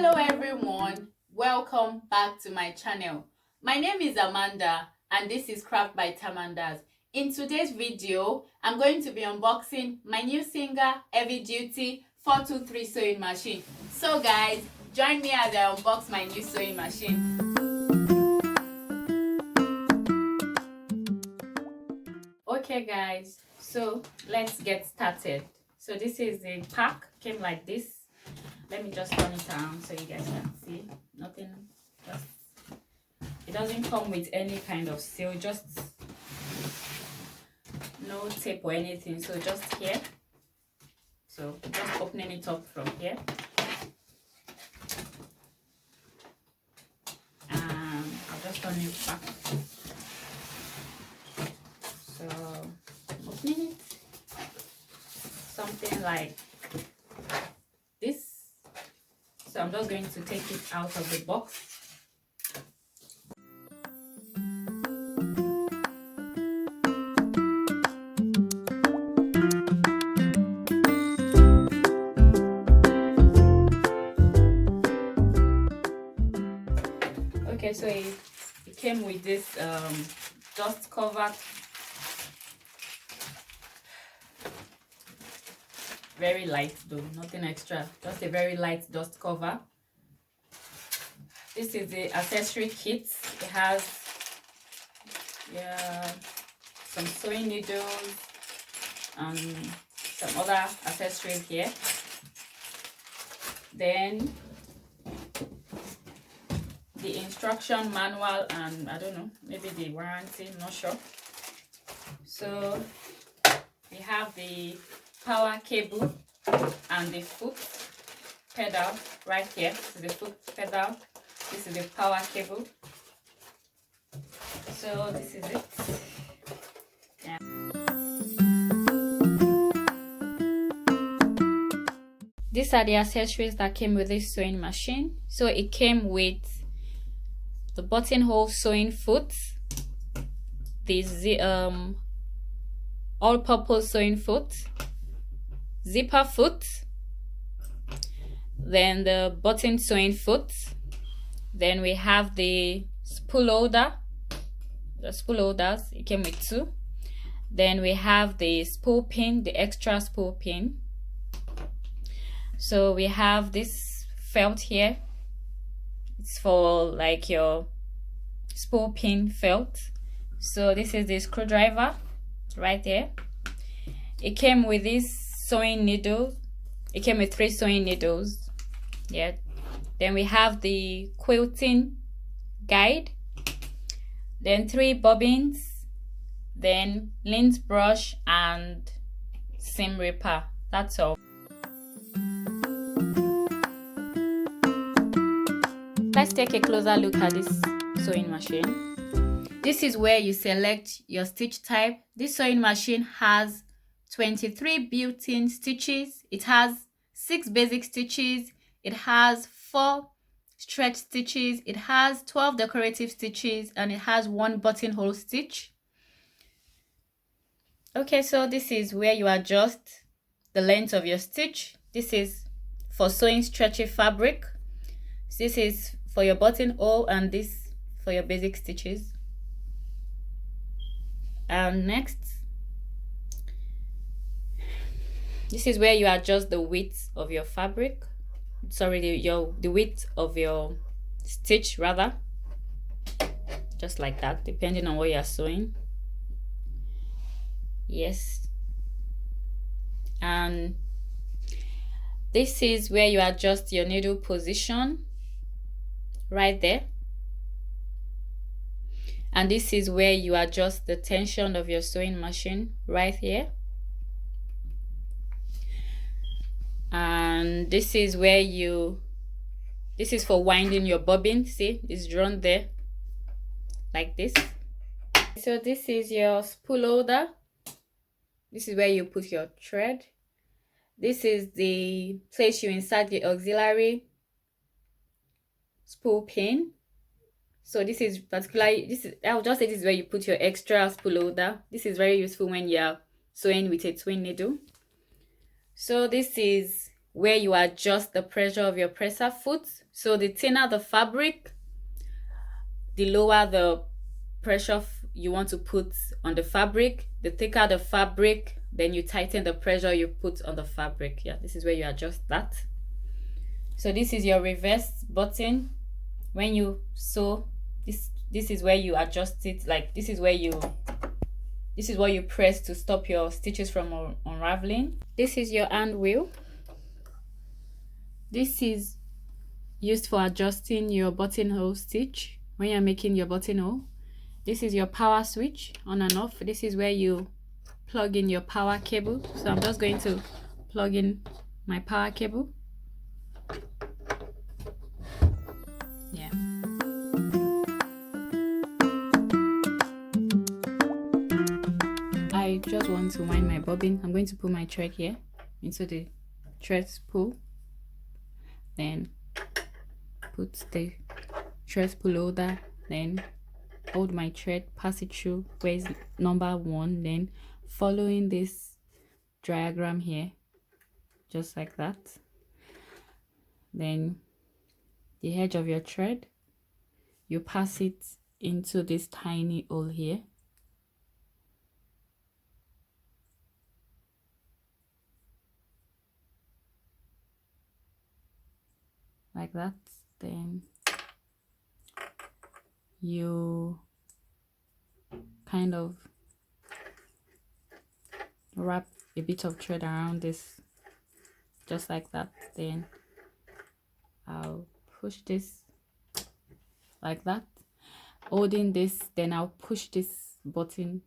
Hello everyone, welcome back to my channel. My name is Amanda and this is Craft by Tamandaz. In today's video, I'm going to be unboxing my new Singer Heavy Duty 423 sewing machine. So guys, join me as I unbox my new sewing machine. Okay guys, so let's get started. So this is the pack, came like this. Let me just turn it around so you guys can see. Nothing, just it doesn't come with any kind of seal, just no tape or anything, so just here. So just opening it up from here, and I'll just turn it back. So opening it, something like this. So I'm just going to take it out of the box. Okay, so it came with this dust cover. Very light though, nothing extra, just a very light dust cover. This is the accessory kit. It has some sewing needles and some other accessories here. Then the instruction manual and I don't know, maybe the warranty, I'm not sure. So we have the power cable and the foot pedal right here. This is the foot pedal, this is the power cable. So this is it. Yeah. These are the accessories that came with this sewing machine. So it came with the buttonhole sewing foot, the all-purpose sewing foot, zipper foot, then the button sewing foot, then we have the spool holder, the spool holders, it came with two, then we have the spool pin, the extra spool pin. So we have this felt here, it's for like your spool pin felt. So this is the screwdriver right there. It came with this sewing needle. It came with 3 sewing needles. Yeah. Then we have the quilting guide, then 3 bobbins, then lint brush and seam ripper. That's all. Let's take a closer look at this sewing machine. This is where you select your stitch type. This sewing machine has 23 built-in stitches. It has 6 basic stitches. It has 4 stretch stitches. It has 12 decorative stitches, and it has 1 buttonhole stitch. Okay, so this is where you adjust the length of your stitch. This is for sewing stretchy fabric. This is for your buttonhole, and this for your basic stitches. And next, this is where you adjust the width of your fabric. Sorry, the width of your stitch rather. Just like that, depending on what you are sewing. Yes. And this is where you adjust your needle position right there. And this is where you adjust the tension of your sewing machine right here. And this is where this is for winding your bobbin. See, it's drawn there like this. So this is your spool holder. This is where you put your thread. This is the place you insert the auxiliary spool pin. So this is particularly, I'll just say this is where you put your extra spool holder. This is very useful when you're sewing with a twin needle. So this is where you adjust the pressure of your presser foot. So the thinner the fabric, the lower the pressure you want to put on the fabric. The thicker the fabric, then you tighten the pressure you put on the fabric. Yeah, this is where you adjust that. So this is your reverse button. When you sew, this is where you adjust it. Like this is what you press to stop your stitches from unraveling. This is your hand wheel. This is used for adjusting your buttonhole stitch when you're making your buttonhole. This is your power switch, on and off. This is where you plug in your power cable. So I'm just going to plug in my power cable. Yeah. I just want to wind my bobbin. I'm going to put my thread here into the thread spool. Then put the thread spool holder, then hold my thread, pass it through where is number 1, then following this diagram here, just like that. Then the edge of your thread, you pass it into this tiny hole here. Like that. Then you kind of wrap a bit of thread around this, just like that. Then I'll push this like that, holding this. Then I'll push this button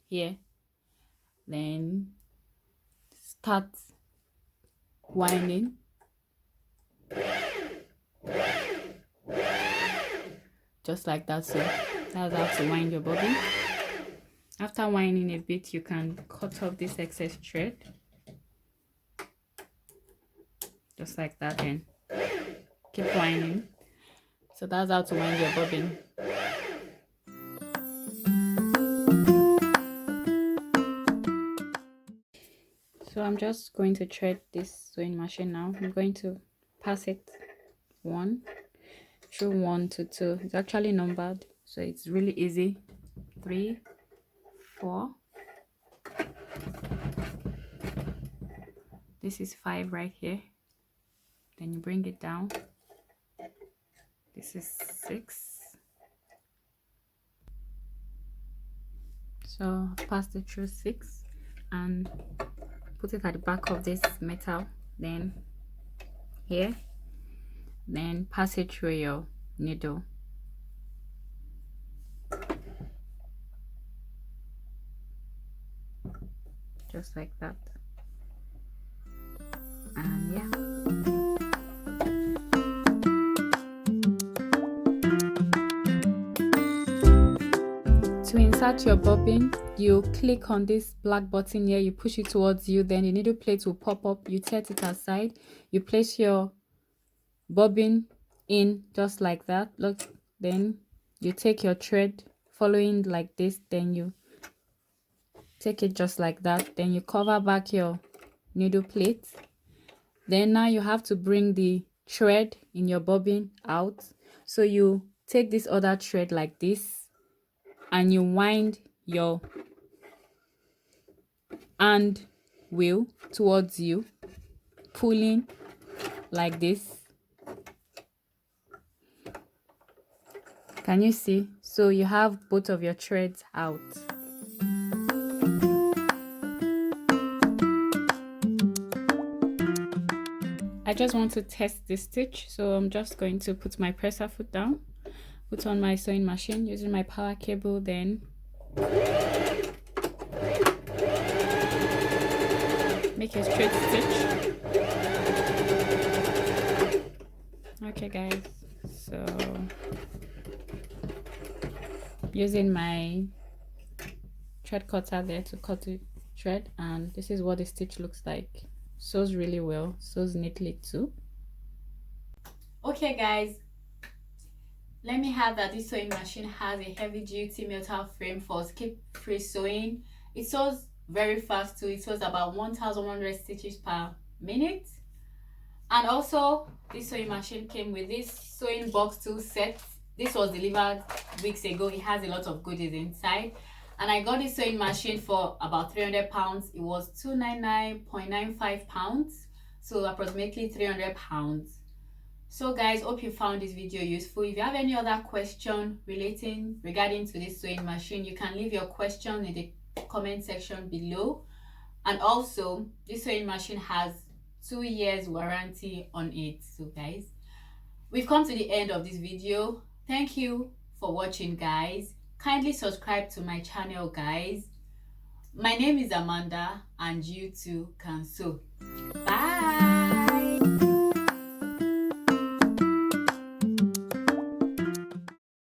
here, then start winding. Just like that. So that's how to wind your bobbin. After winding a bit, you can cut off this excess thread, just like that, and keep winding. So that's how to wind your bobbin. So I'm just going to thread this sewing machine now. I'm going to pass it 1 through 1 to 2. It's actually numbered, so it's really easy. 3, 4. This is 5 right here. Then you bring it down. This is 6. So pass it through 6 and put it at the back of this metal, then here, then pass it through your needle. Just like that. And yeah. To insert your bobbin, you click on this black button here, you push it towards you, then the needle plate will pop up. You set it aside, you place your bobbin in just like that. Look, then you take your thread following like this, then you take it just like that, then you cover back your needle plate. Then now you have to bring the thread in your bobbin out. So you take this other thread like this and you wind your hand wheel towards you, pulling like this. Can you see? So you have both of your threads out. I just want to test this stitch, so I'm just going to put my presser foot down, put on my sewing machine using my power cable, then make a straight stitch. Okay guys, so using my thread cutter there to cut the thread, and this is what the stitch looks like. Sews really well, sews neatly too. Okay guys, let me add that this sewing machine has a heavy duty metal frame for skip free sewing. It sews very fast too. It sews about 1100 stitches per minutes. And also this sewing machine came with this sewing box tool set. This was delivered weeks ago. It has a lot of goodies inside, and I got this sewing machine for about 300 pounds. It was 299.95 pounds, so approximately 300 pounds. So guys, hope you found this video useful. If you have any other question regarding to this sewing machine, you can leave your question in the comment section below. And also this sewing machine has 2 years warranty on it. So guys, we've come to the end of this video. Thank you for watching, guys. Kindly subscribe to my channel, guys. My name is Amanda, and you too can sew.